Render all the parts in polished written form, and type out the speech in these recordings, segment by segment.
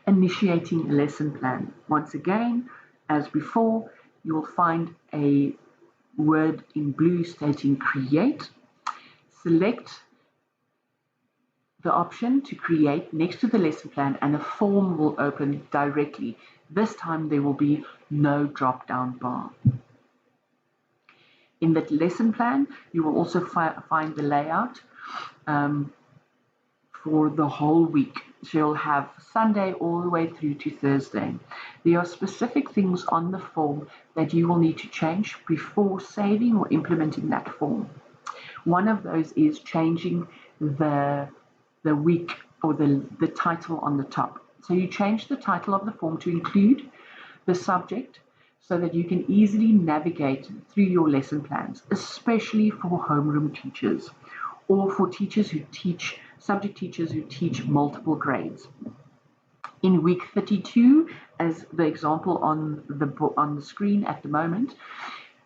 Initiating a lesson plan. Once again, as before, you will find a word in blue stating create. Select the option to create next to the lesson plan and a form will open directly. This time there will be no drop-down bar. In the lesson plan, you will also find the layout for the whole week. So you'll have Sunday all the way through to Thursday. There are specific things on the form that you will need to change before saving or implementing that form. One of those is changing the week or the title on the top. So you change the title of the form to include the subject so that you can easily navigate through your lesson plans, especially for homeroom teachers or for teachers who teach, subject teachers who teach multiple grades. In week 32, as the example on the screen at the moment,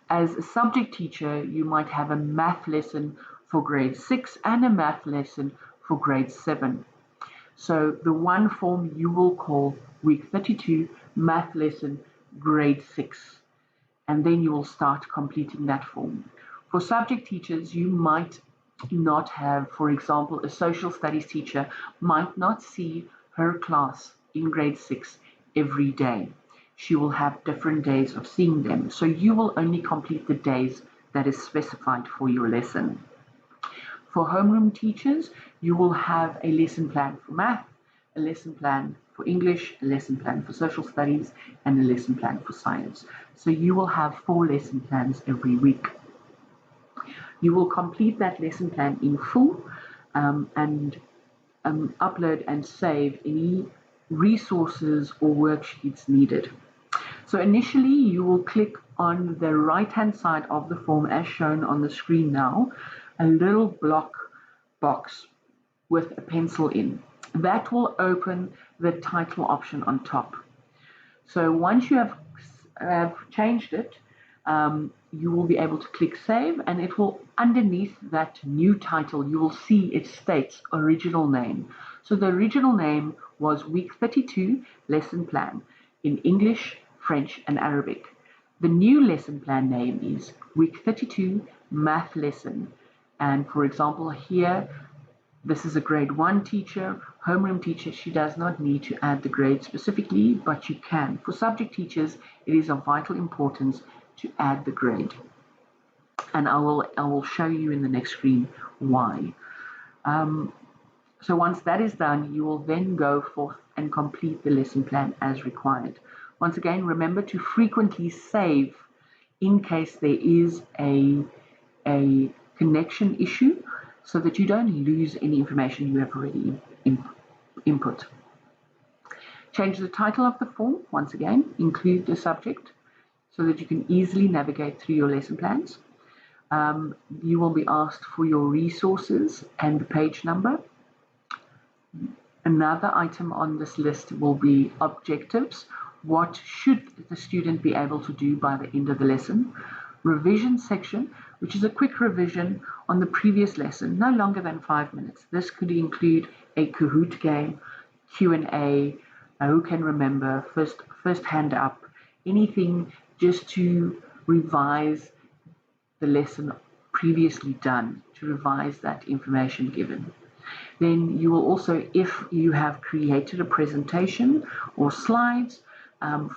as a subject teacher, you might have a math lesson for grade 6 and a math lesson for grade 7. So the one form you will call week 32 math lesson grade 6, and then you will start completing that form. For subject teachers, you might not have, for example, a social studies teacher might not see her class in grade 6 every day. She will have different days of seeing them. So you will only complete the days that is specified for your lesson. For homeroom teachers, you will have a lesson plan for math, a lesson plan for English, a lesson plan for social studies, and a lesson plan for science. So you will have 4 lesson plans every week. You will complete that lesson plan in full and upload and save any resources or worksheets needed. So initially you will click on the right hand side of the form as shown on the screen now, a little block box with a pencil in. That will open the title option on top. So once you have changed it, you will be able to click save, and it will, underneath that new title, you will see it states original name. So the original name was week 32 lesson plan in English, French and Arabic. The new lesson plan name is week 32 math lesson. And for example, here, this is a grade 1 teacher, homeroom teacher. She does not need to add the grade specifically, but you can. For subject teachers, it is of vital importance to add the grade. And I will show you in the next screen why. So once that is done, you will then go forth and complete the lesson plan as required. Once again, remember to frequently save in case there is a connection issue, so that you don't lose any information you have already input. Change the title of the form, once again, include the subject so that you can easily navigate through your lesson plans. You will be asked for your resources and the page number. Another item on this list will be objectives. What should the student be able to do by the end of the lesson? Revision section, which is a quick revision on the previous lesson, no longer than 5 minutes. This could include a Kahoot game, Q&A, who can remember, first hand up, anything just to revise the lesson previously done, to revise that information given. Then you will also, if you have created a presentation or slides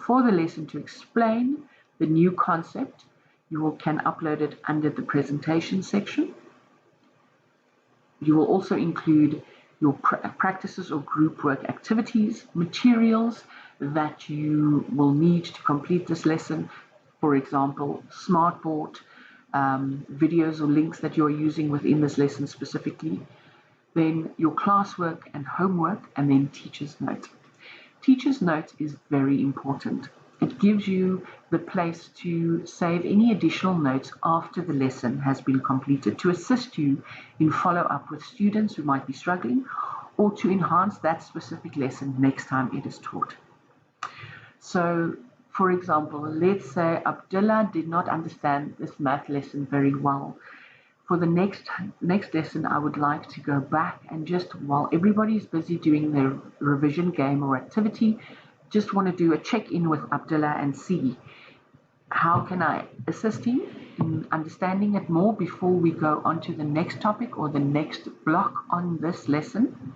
for the lesson to explain the new concept, you can upload it under the presentation section. You will also include your practices or group work activities, materials that you will need to complete this lesson. For example, smartboard, videos or links that you're using within this lesson specifically. Then your classwork and homework, and then teacher's note. Teacher's note is very important. It gives you the place to save any additional notes after the lesson has been completed to assist you in follow-up with students who might be struggling or to enhance that specific lesson next time it is taught. So, for example, let's say Abdullah did not understand this math lesson very well. For the next lesson, I would like to go back and just while everybody's busy doing their revision game or activity, just want to do a check-in with Abdullah and see how can I assist him in understanding it more before we go on to the next topic or the next block on this lesson,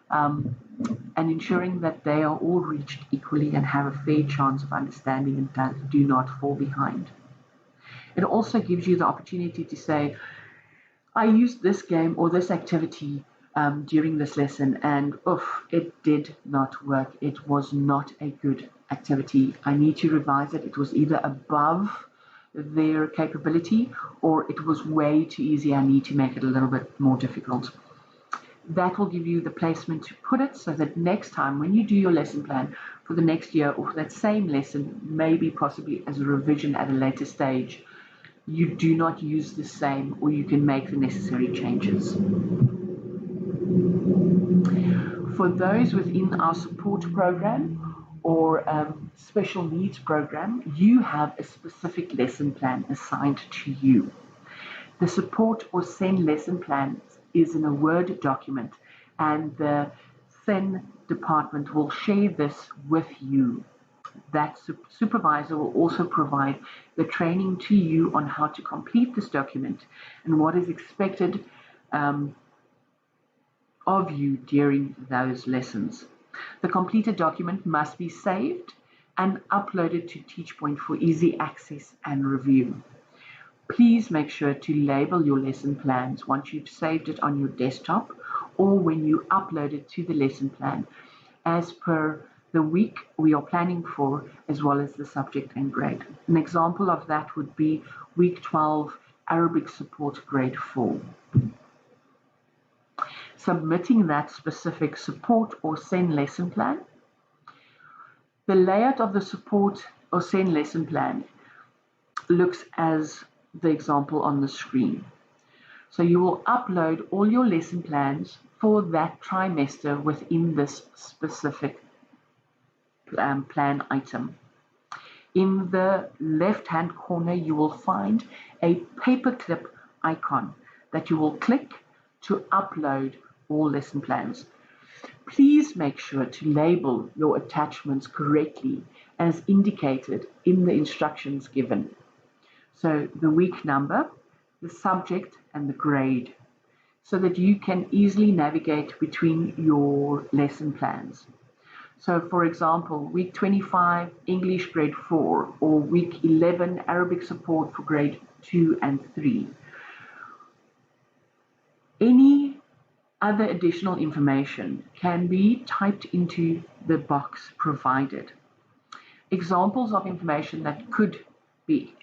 and ensuring that they are all reached equally and have a fair chance of understanding and do not fall behind. It also gives you the opportunity to say, I used this game or this activity during this lesson, and it did not work. It was not a good activity. I need to revise it. It was either above their capability or it was way too easy. I need to make it a little bit more difficult. That will give you the placement to put it so that next time when you do your lesson plan for the next year or for that same lesson, maybe possibly as a revision at a later stage, you do not use the same or you can make the necessary changes. For those within our support program or special needs program, you have a specific lesson plan assigned to you. The support or SEN lesson plan is in a Word document, and the SEN department will share this with you. That supervisor will also provide the training to you on how to complete this document and what is expected of you during those lessons. The completed document must be saved and uploaded to Teachpoint for easy access and review. Please make sure to label your lesson plans once you've saved it on your desktop or when you upload it to the lesson plan as per the week we are planning for, as well as the subject and grade. An example of that would be week 12 Arabic support grade 4. Submitting that specific support or SEN lesson plan. The layout of the support or SEN lesson plan looks as the example on the screen. So you will upload all your lesson plans for that trimester within this specific plan item. In the left-hand corner, you will find a paperclip icon that you will click to upload all lesson plans. Please make sure to label your attachments correctly as indicated in the instructions given. So the week number, the subject, and the grade, so that you can easily navigate between your lesson plans. So for example, week 25, English grade 4, or week 11, Arabic support for grade 2 and 3. Any other additional information can be typed into the box provided. Examples of information that could be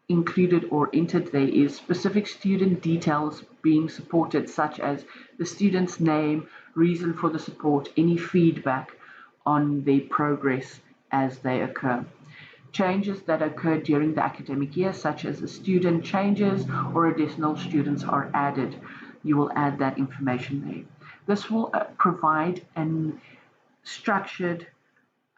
included or entered there is specific student details being supported, such as the student's name, reason for the support, any feedback on their progress as they occur. Changes that occur during the academic year, such as the student changes or additional students are added. You will add that information there. This will provide an structured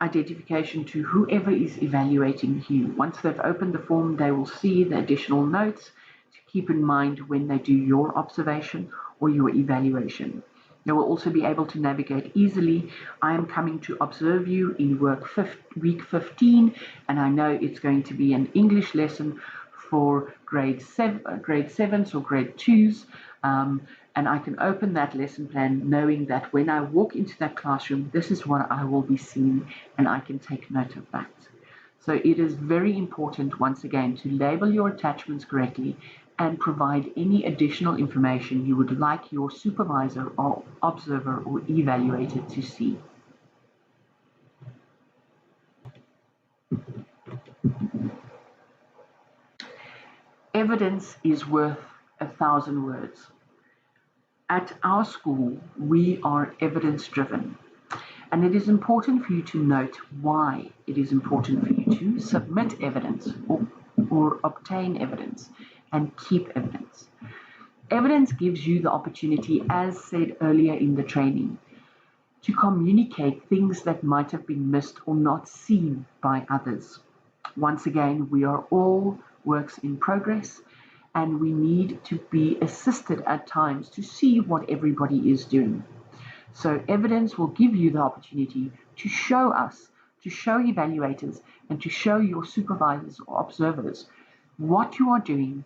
identification to whoever is evaluating you. Once they've opened the form, they will see the additional notes to keep in mind when they do your observation or your evaluation. They will also be able to navigate easily. I am coming to observe you in week 15, and I know it's going to be an English lesson for grade 7s or grade 2s. And I can open that lesson plan knowing that when I walk into that classroom, this is what I will be seeing, and I can take note of that. So it is very important, once again, to label your attachments correctly and provide any additional information you would like your supervisor or observer or evaluator to see. Evidence is worth 1,000 words. At our school, we are evidence-driven, and it is important for you to note why it is important for you to submit evidence or obtain evidence and keep evidence. Evidence gives you the opportunity, as said earlier in the training, to communicate things that might have been missed or not seen by others. Once again, we are all works in progress, and we need to be assisted at times to see what everybody is doing. So evidence will give you the opportunity to show us, to show evaluators, and to show your supervisors or observers what you are doing,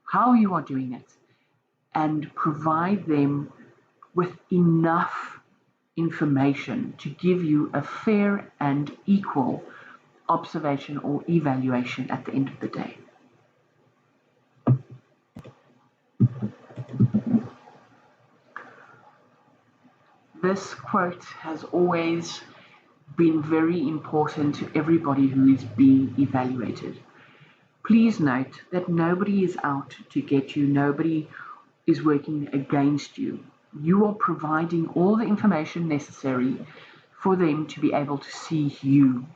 how you are doing it, and provide them with enough information to give you a fair and equal observation or evaluation at the end of the day. This quote has always been very important to everybody who is being evaluated. Please note that nobody is out to get you, nobody is working against you. You are providing all the information necessary for them to be able to see you.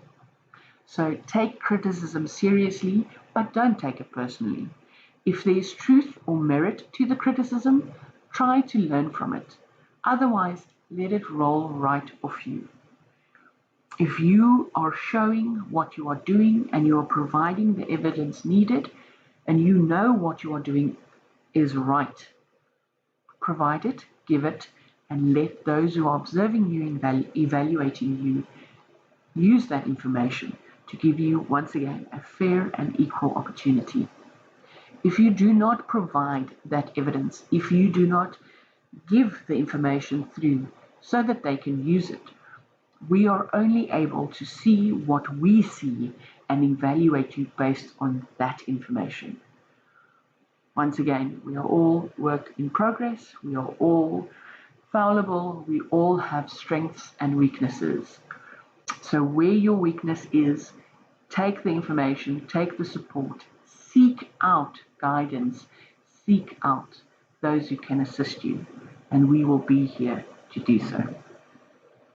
So take criticism seriously, but don't take it personally. If there is truth or merit to the criticism, try to learn from it. Otherwise, let it roll right off you. If you are showing what you are doing and you are providing the evidence needed and you know what you are doing is right, provide it, give it, and let those who are observing you and evaluating you use that information to give you, once again, a fair and equal opportunity. If you do not provide that evidence, if you do not give the information through so that they can use it, we are only able to see what we see and evaluate you based on that information. Once again, we are all work in progress, we are all fallible, we all have strengths and weaknesses. So where your weakness is, take the information, take the support, seek out guidance, seek out those who can assist you, and we will be here to do so.